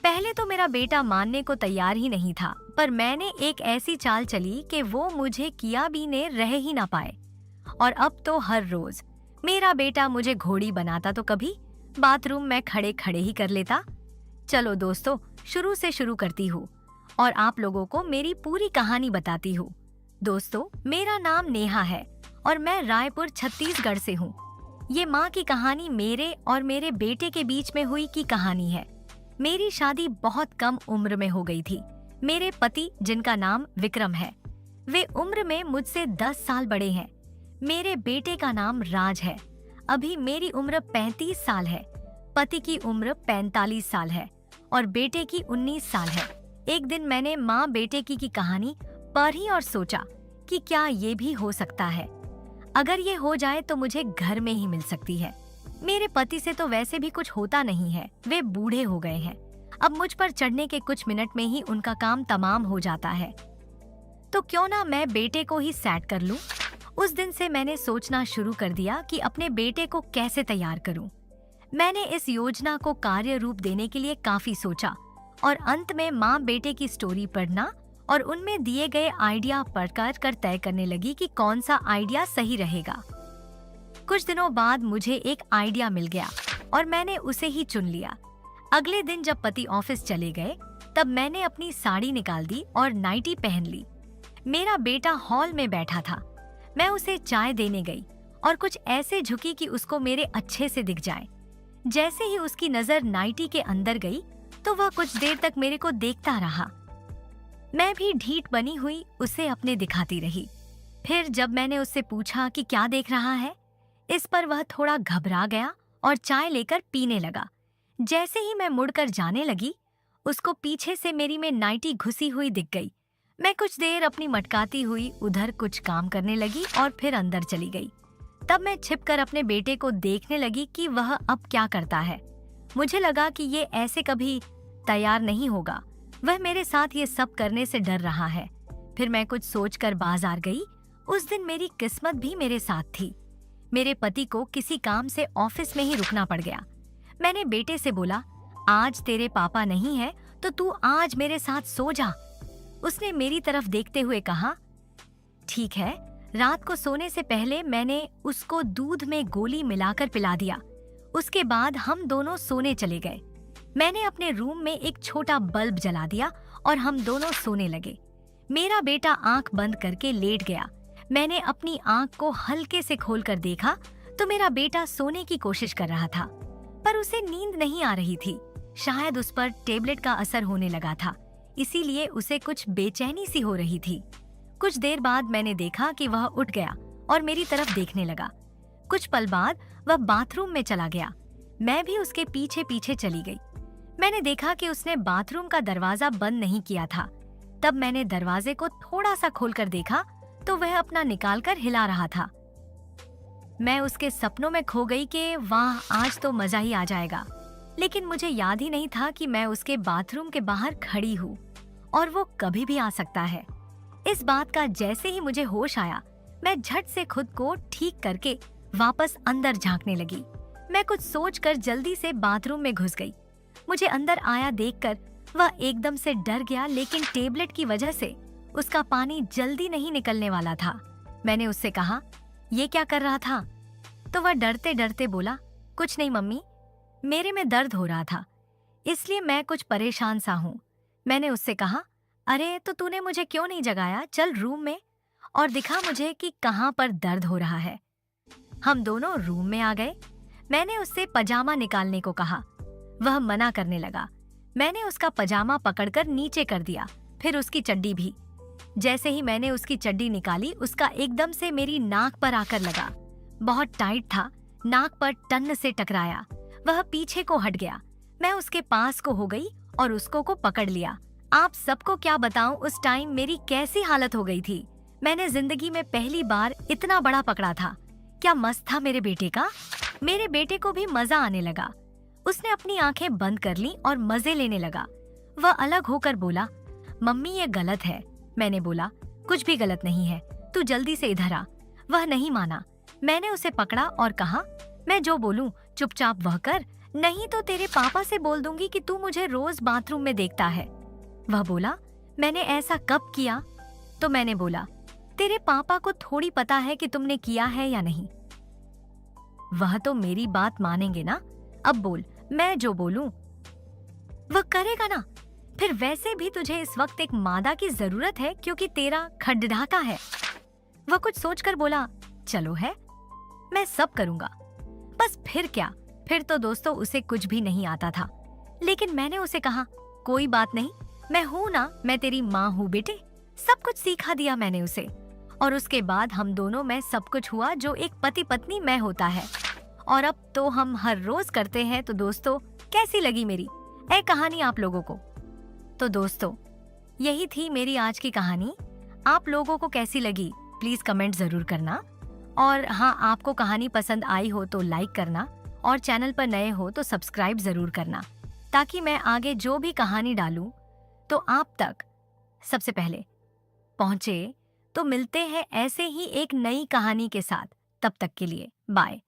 पहले तो मेरा बेटा मानने को तैयार ही नहीं था, पर मैंने एक ऐसी चाल चली कि वो मुझे किया भी ने रह ही ना पाए। और अब तो हर रोज मेरा बेटा मुझे घोड़ी बनाता तो कभी बाथरूम में खड़े खड़े ही कर लेता। चलो दोस्तों, शुरू से शुरू करती हूँ और आप लोगों को मेरी पूरी कहानी बताती हूँ। दोस्तों, मेरा नाम नेहा है और मैं रायपुर छत्तीसगढ़ से हूँ। ये माँ की कहानी मेरे और मेरे बेटे के बीच में हुई की कहानी है। मेरी शादी बहुत कम उम्र में हो गई थी। मेरे पति, जिनका नाम विक्रम है, वे उम्र में मुझसे 10 साल बड़े हैं। मेरे बेटे का नाम राज है। अभी मेरी उम्र 35 साल है। पति की उम्र 45 साल है और बेटे की 19 साल है। एक दिन मैंने माँ बेटे की कहानी पढ़ी और सोचा कि क्या ये भी हो सकता है। अगर ये हो जाए तो मुझे घर में ही मिल सकती है। मेरे पति से तो वैसे भी कुछ होता नहीं है, वे बूढ़े हो गए हैं। अब मुझ पर चढ़ने के कुछ मिनट में ही उनका काम तमाम हो जाता है। तो क्यों ना मैं बेटे को ही सेट कर लूं। उस दिन से मैंने सोचना शुरू कर दिया कि अपने बेटे को कैसे तैयार करूं। मैंने इस योजना को कार्य रूप देने के लिए काफी सोचा और अंत में माँ बेटे की स्टोरी पढ़ना और उनमें दिए गए आइडिया पढ़कर तय करने लगी कि कौन सा आइडिया सही रहेगा। कुछ दिनों बाद मुझे एक आइडिया मिल गया और मैंने उसे ही चुन लिया। अगले दिन जब पति ऑफिस चले गए तब मैंने अपनी साड़ी निकाल दी और नाइटी पहन ली। मेरा बेटा हॉल में बैठा था। मैं उसे चाय देने गई और कुछ ऐसे झुकी कि उसको मेरे अच्छे से दिख जाए। जैसे ही उसकी नजर नाइटी के अंदर गई तो वह कुछ देर तक मेरे को देखता रहा। मैं भी ढीठ बनी हुई उसे अपने दिखाती रही। फिर जब मैंने उससे पूछा कि क्या देख रहा है, इस पर वह थोड़ा घबरा गया और चाय लेकर पीने लगा। जैसे ही मैं मुड़कर जाने लगी, उसको पीछे से मेरी में नाइटी घुसी हुई दिख गई। मैं कुछ देर अपनी मटकाती हुई उधर कुछ काम करने लगी और फिर अंदर चली गई। तब मैं छिपकर अपने बेटे को देखने लगी कि वह अब क्या करता है। मुझे लगा कि ये ऐसे कभी तैयार नहीं होगा। वह मेरे साथ ये सब करने से डर रहा है। फिर मैं कुछ सोचकर बाजार गई। उस दिन मेरी किस्मत भी मेरे साथ थी। मेरे पति को किसी काम से ऑफिस में ही रुकना पड़ गया। मैंने बेटे से बोला, आज तेरे पापा नहीं है तो तू आज मेरे साथ सो जा। उसने मेरी तरफ देखते हुए कहा, ठीक है। रात को सोने से पहले मैंने उसको दूध में गोली मिलाकर पिला दिया। उसके बाद हम दोनों सोने चले गए। मैंने अपने रूम में एक छोटा बल्ब जला दिया और हम दोनों सोने लगे। मेरा बेटा आंख बंद करके लेट गया। मैंने अपनी आंख को हल्के से खोलकर देखा तो मेरा बेटा सोने की कोशिश कर रहा था, पर उसे नींद नहीं आ रही थी। शायद उस पर टेबलेट का असर होने लगा था, इसीलिए उसे कुछ बेचैनी सी हो रही थी। कुछ देर बाद मैंने देखा कि वह उठ गया और मेरी तरफ देखने लगा। कुछ पल बाद वह बाथरूम में चला गया। मैं भी उसके पीछे पीछे चली गई। मैंने देखा कि उसने बाथरूम का दरवाजा बंद नहीं किया था। तब मैंने दरवाजे को थोड़ा सा खोलकर देखा तो वह अपना निकालकर हिला रहा था। मैं उसके सपनों में खो गई कि वाह, आज तो मजा ही आ जाएगा। लेकिन मुझे याद ही नहीं था कि मैं उसके बाथरूम के बाहर खड़ी हूँ और वो कभी भी आ सकता है। इस बात का जैसे ही मुझे होश आया, मैं झट से खुद को ठीक करके वापस अंदर झांकने लगी। मैं कुछ सोचकर जल्दी से बाथरूम में घुस गई। मुझे अंदर आया देखकर वह एकदम से डर गया, लेकिन टेबलेट की वजह से उसका पानी जल्दी नहीं निकलने वाला था। मैंने उससे कहा, ये क्या कर रहा था? तो वह डरते डरते बोला, कुछ नहीं मम्मी, मेरे में दर्द हो रहा था, इसलिए मैं कुछ परेशान सा हूँ। मैंने उससे कहा, अरे तो तूने मुझे क्यों नहीं जगाया? चल रूम में और दिखा मुझे कि कहाँ पर दर्द हो रहा है। हम दोनों रूम में आ गए। मैंने उससे पजामा निकालने को कहा। वह मना करने लगा। मैंने उसका पजामा पकड़कर नीचे कर दिया, फिर उसकी चड्डी भी। जैसे ही मैंने उसकी चड्डी निकाली, उसका एकदम से मेरी नाक पर आकर लगा। बहुत टाइट था, नाक पर टन से टकराया। वह पीछे को हट गया। मैं उसके पास को हो गई और उसको को पकड़ लिया। आप सबको क्या बताऊं उस टाइम मेरी कैसी हालत हो गई थी। मैंने जिंदगी में पहली बार इतना बड़ा पकड़ा था। क्या मस्त था मेरे बेटे का। मेरे बेटे को भी मजा आने लगा। उसने अपनी आंखें बंद कर ली और मजे लेने लगा। वह अलग होकर बोला, मम्मी ये गलत है। मैंने बोला, कुछ भी गलत नहीं है, तू जल्दी से इधर आ। वह नहीं माना। मैंने उसे पकड़ा और कहा, मैं जो बोलूं चुपचाप वह कर, नहीं तो तेरे पापा से बोल दूंगी कि तू मुझे रोज बाथरूम में देखता है। वह बोला, मैंने ऐसा कब किया? तो मैंने बोला, तेरे पापा को थोड़ी पता है कि तुमने किया है या नहीं। वह तो मेरी बात मानेंगे ना। अब बोल, मैं जो बोलूं वह करेगा ना। फिर वैसे भी तुझे इस वक्त एक मादा की जरूरत है क्योंकि तेरा खड्डाका है। वह कुछ सोचकर बोला, चलो है, मैं सब करूंगा। बस फिर क्या, फिर तो दोस्तों उसे कुछ भी नहीं आता था। लेकिन मैंने उसे कहा, कोई बात नहीं, मैं हूं ना, मैं तेरी माँ हूं बेटे। सब कुछ सिखा दिया मैंने उसे। और उसके बाद हम दोनों में सब कुछ हुआ जो एक पति पत्नी में होता है। और अब तो हम हर रोज करते हैं। तो दोस्तों, कैसी लगी मेरी ए कहानी आप लोगों को? तो दोस्तों, यही थी मेरी आज की कहानी। आप लोगों को कैसी लगी प्लीज कमेंट जरूर करना। और हाँ, आपको कहानी पसंद आई हो तो लाइक करना, और चैनल पर नए हो तो सब्सक्राइब जरूर करना, ताकि मैं आगे जो भी कहानी डालूं तो आप तक सबसे पहले पहुंचे। तो मिलते हैं ऐसे ही एक नई कहानी के साथ। तब तक के लिए बाय।